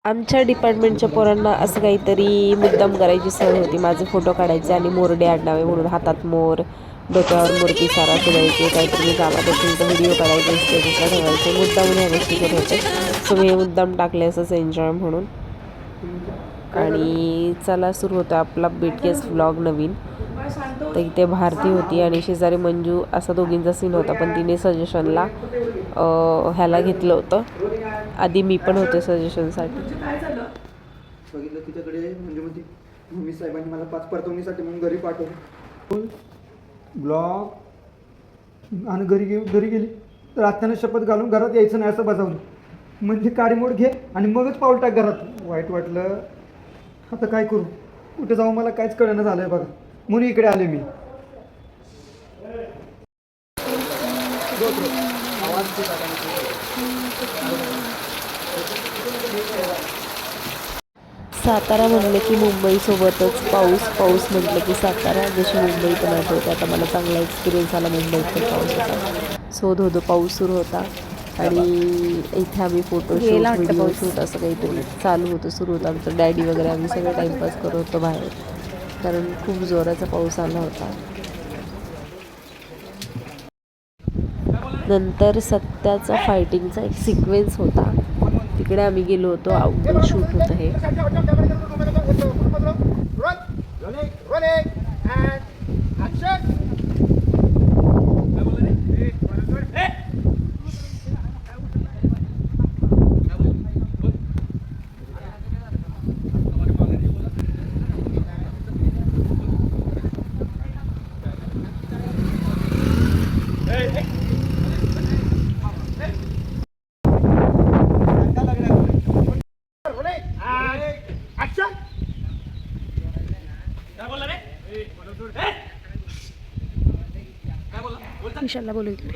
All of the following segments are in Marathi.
आमच्या डिपार्टमेंटच्या पोरांना असं काहीतरी मुद्दाम करायची सवय होती. माझे फोटो काढायचे आणि मोरडे आडनावे म्हणून हातात मोर, डोक्यावर मोर पिसारा फिरायचे, काहीतरी मी कामात असेल तर व्हिडिओ काढायचे, स्टेटसला ठेवायचे. मुद्दाम ह्या गोष्टी करत होते. सो मी हे मुद्दाम टाकले असंच एन्जॉय म्हणून. आणि चला सुरू होता आपला बीटीएस व्लॉग नवीन. तर इथे भारती होती आणि शेजारी मंजू, असा दोघींचा सीन होता. पण तिने सजेशनला ह्याला घेतलं होतं. आधी मी पण होते सजेशनसाठी. बघितलं तिच्याकडे म्हणजे मम्मी साहेबांनी मला 5 परतवणीसाठी म्हणून घरी पाठवलं. ब्लॉग आणि घरी गेली तर आत्यानं शपथ घालून घरात यायचं नाही असं बजावलं. म्हणजे काडीमोड घे आणि मगच पाऊल टाक घरात. वाईट वाटलं. आता काय करू, कुठे जाऊ मला काहीच कळणं झालंय बघा. म्हणून इकडे आले मी. सातारा म्हणलं की मुंबईसोबतच पाऊस म्हटलं की सातारा. जशी मुंबई पण आठवते. आता मला चांगला एक्सपिरियन्स आला मुंबईत पण पाऊस होता. शोध पाऊस सुरू होता आणि इथे आम्ही फोटोशूट, व्हिडिओ शूट असं काहीतरी चालू होतं, सुरू होतं आमचं. डॅडी वगैरे आम्ही सगळं टाईमपास करत होतो बाहेर, कारण खूप जोराचा पाऊस आला होता. नंतर सत्याचा फायटिंगचा एक सिक्वेन्स होता, तिकडे आम्ही गेलो होतो. आउटडोर शूट होतं हे. विशालला बोलू इकडे.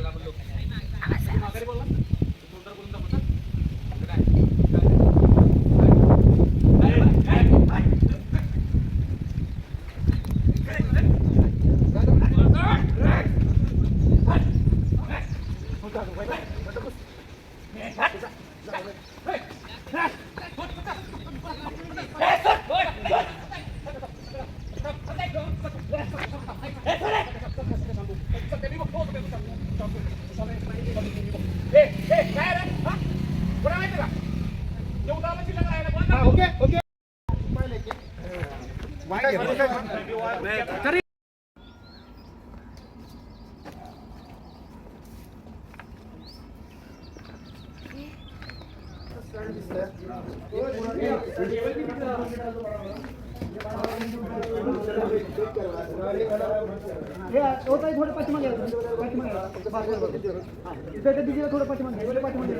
थोडं पाठीमागे थोडं पाठीमागे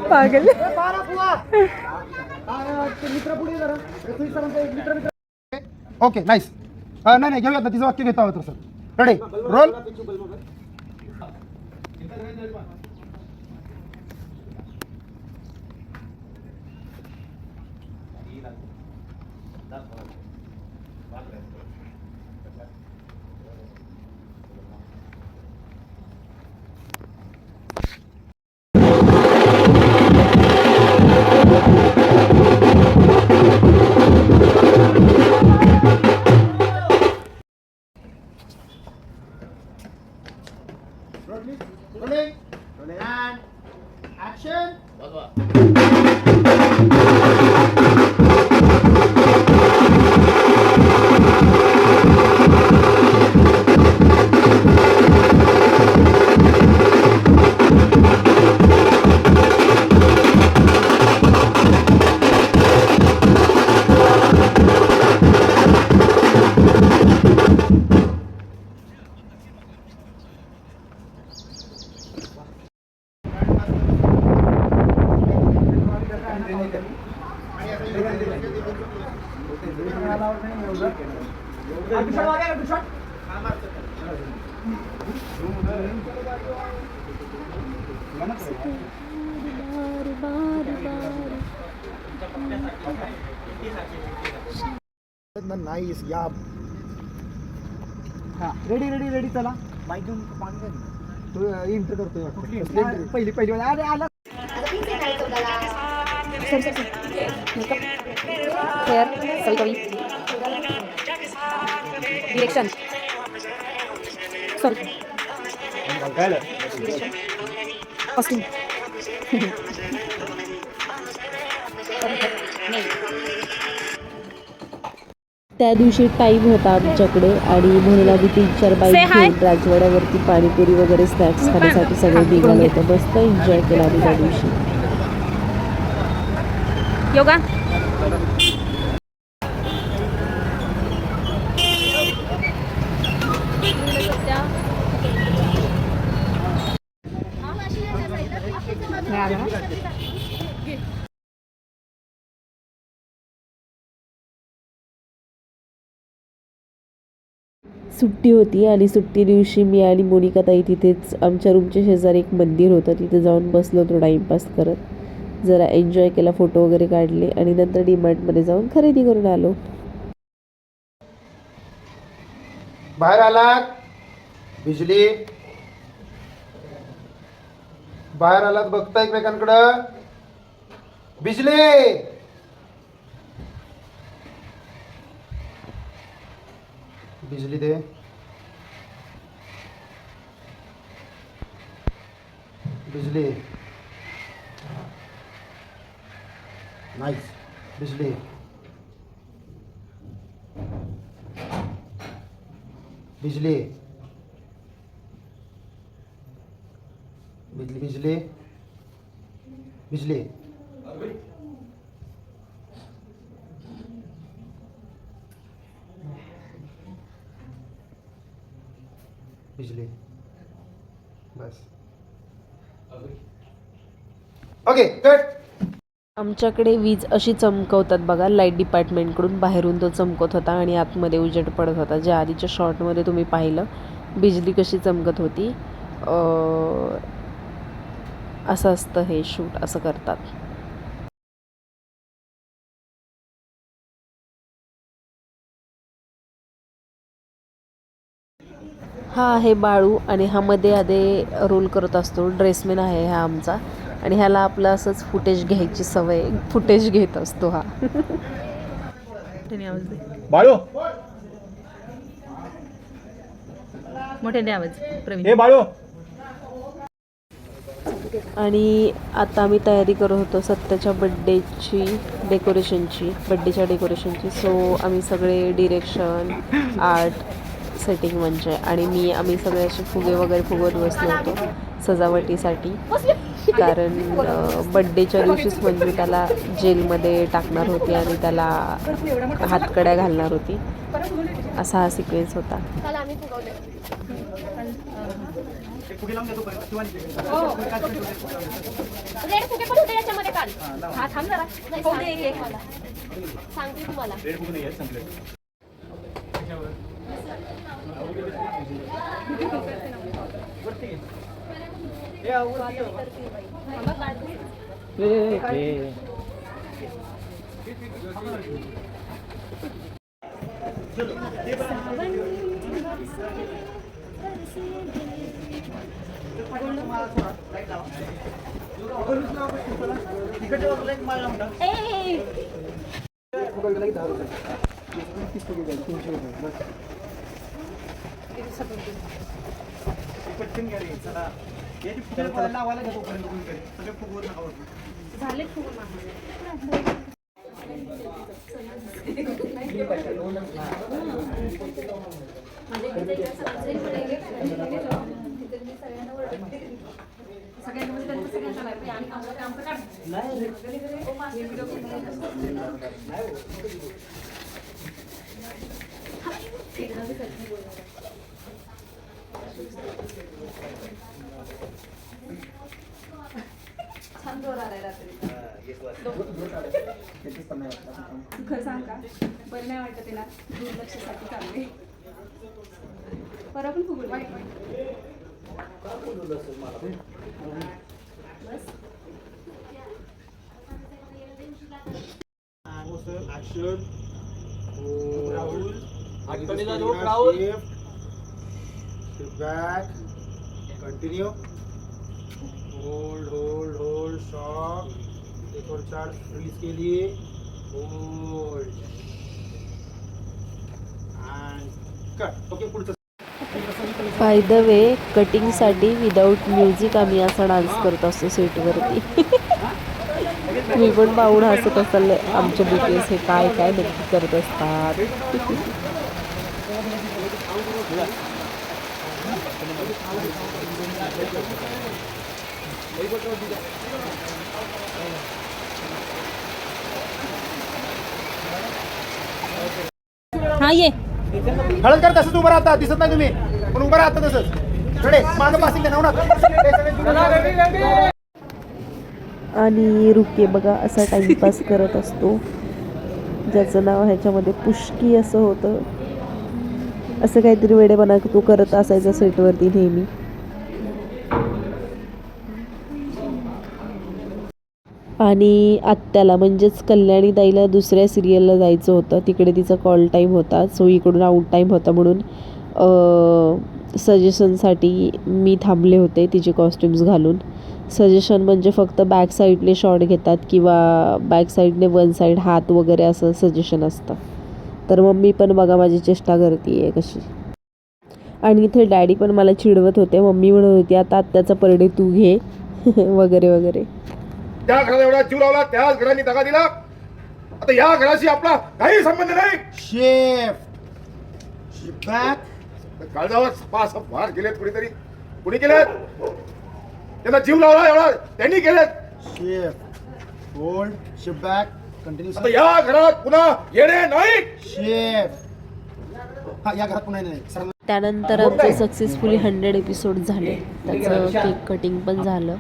पागल. मित्र पुढे जरा. Okay nice. नाही घेऊयात ना, तिचं वाक्य घेता हवं तर sir. Ready roll. And action. Nice या. हां रेडी रेडी रेडी चला. तो एंटर करतोय वाटतं. पहिली वेळ अरे आला. हेअर कवी कवी डिरेक्शन सॉरी कॉस्ट्यूम त्या दिवशी टाईम होता आमच्याकडे आणि म्हणून आम्ही 3-4 बाईक घेऊन राजवाड्यावरती पाणीपुरी वगैरे स्नॅक्स खाण्यासाठी सगळे निघाले होते. मस्त एन्जॉय केला आम्ही त्या दिवशी. योगा सुट्टी होती आणि सुट्टी दिवशी मी आणि मोनिका ताई तिथेच आमच्या रूमच्या शेजारी एक मंदिर होतं, तिथे जाऊन बसलो होतो टाईमपास करत. जरा एन्जॉय केला, फोटो वगैरे काढले आणि नंतर डीमार्टमध्ये जाऊन खरेदी करून आलो. बाहेर आलात बिजली, बाहेर आलात बघता एकमेकांकडं. बिजली, बिजली दे. बिजली, नाईस. बिजली, बिजली, बिजली, बिजली, बिजली. बिजली, बस. Okay cut. आमच्याकडे वीज अशी चमकवतात बघा, लाईट डिपार्टमेंटकडून बाहेरून तो चमकत होता आणि आतमध्ये उजेड पडत होता. ज्या आधीच्या शॉर्टमध्ये तुम्ही पाहिलं बिजली कशी चमकत होती. असं असतं हे शूट, असं करतात. हा आहे बाळू आणि हा मध्ये आधे रोल करत असतो. ड्रेसमॅन आहे हा आमचा आणि ह्याला आपलं असंच फुटेज घ्यायची सवय, फुटेज घेत असतो हा. बाळू, मोठ्याने आवाज प्रवीण. हे बाळू. आणि आता आम्ही तयारी करत होतो सत्याच्या बड्डेच्या डेकोरेशनची. सो आम्ही सगळे डिरेक्शन, आर्ट, सेटिंग म्हणजे आणि आम्ही सगळे असे फुगे वगैरे फुगवत बसलो होतो सजावटीसाठी. कारण बड्डेच्या दिवशीच म्हणजे त्याला जेलमध्ये टाकणार होती आणि त्याला हातकड्या घालणार होती. असा हा सिक्वेन्स होता. रेड फुगे पण होते याच्यामध्ये काल. हा थांब जरा. सांगते तुम्हाला. झाले फुगून छान जोर आलाय रात्री. खरं सांग का, बरं नाही वाटत त्याला, दुर्लक्षासाठी चालले. परवा पण फुगून वाईट Sit back. Continue. Hold. Stop. एक और 4 रिलीज के लिए. Hold. And cut. Okay, पुढचं. बाय द वे कटिंगसाठी विदाऊट म्युझिक आम्ही असा डान्स करत असतो सेटवरती. मी पण पाहून हसत असाल आमच्या BTS हे काय काय नक्की करत असतात. हा ये हळद कर तसंच उभं राहता दिसत नाही तुम्ही पण उभं राहता तसंच थोडे मागं पासिंग नवनाथ. आणि रुके बघा असा टाइमपास करत असतो ज्याचं नाव ह्याच्यामध्ये पुष्की असं होतं. असं काहीतरी वेडेपणा तो करत असायचा सेटवरती नेहमी. आणि आत्याला म्हणजेच कल्याणी ताईला दुसऱ्या सिरियलला जायचं होतं. तिकडे तिचा कॉल टाईम होता, सो इकडून आउट टाईम होता म्हणून सजेशनसाठी मी थांबले होते तिचे कॉस्ट्युम्स घालून. सजेशन म्हणजे फक्त बॅक साईडने शॉट घेतात किंवा बॅक साईडने वन साईड हात वगैरे असं सजेशन असतं. तर मम्मी पण बघा माझी चेष्टा करते आहे कशी. आणि इथे डॅडी पण मला चिडवत होते. मम्मी म्हणत होती आता आत्याचा परडे तू घे वगैरे वगैरे. त्या घराला एवढा जीव लावला त्याच घरांनी दगा दिला. आता या घराशी आपला काही संबंध नाही. Shift. Shift back. काळजावर पास फार केलेत कुणीतरी. कुणी केलेत? त्यांना जीव लावला एवढा त्यांनी केलेत. Shift. Hold. Shift back. Continue. आता या घरात पुन्हा येणे नाही. Shift. हा या घरात पुन्हा नाही सर. त्यानंतर आमचे सक्सेसफुली 100 एपिसोड झाले. त्याचं केक कटिंग पण झालं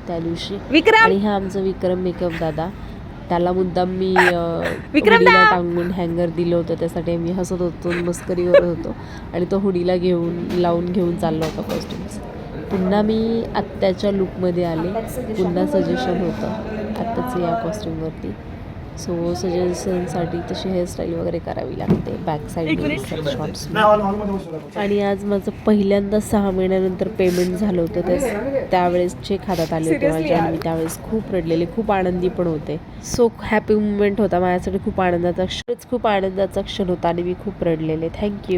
त्या दिवशी. आणि हा आमचा विक्रम मेकअप दादा. त्याला मुद्दाम मी हुडीला टांगून हँगर दिलं होतं. त्यासाठी आम्ही हसत होतो, मस्करी करत होतो. आणि तो हुडीला लावून घेऊन चालला होता कॉस्ट्युम्स. पुन्हा मी आत्याच्या लुकमध्ये आले. पुन्हा सजेशन होतं आत्ताचं या कॉस्ट्युमवरती. सो सजेशनसाठी तशी हेअरस्टाईल वगैरे करावी लागते बॅक साईड शॉर्ट्स. आणि आज माझं पहिल्यांदा 6 महिन्यानंतर पेमेंट झालं होतं. त्यावेळेस चेक हातात आले होते माझ्या. आणि मी त्यावेळेस खूप रडलेले, खूप आनंदी पण होते. सो हॅपी मुमेंट होता माझ्यासाठी. खूप आनंदाचा क्षण होता आणि मी खूप रडलेले. थँक्यू.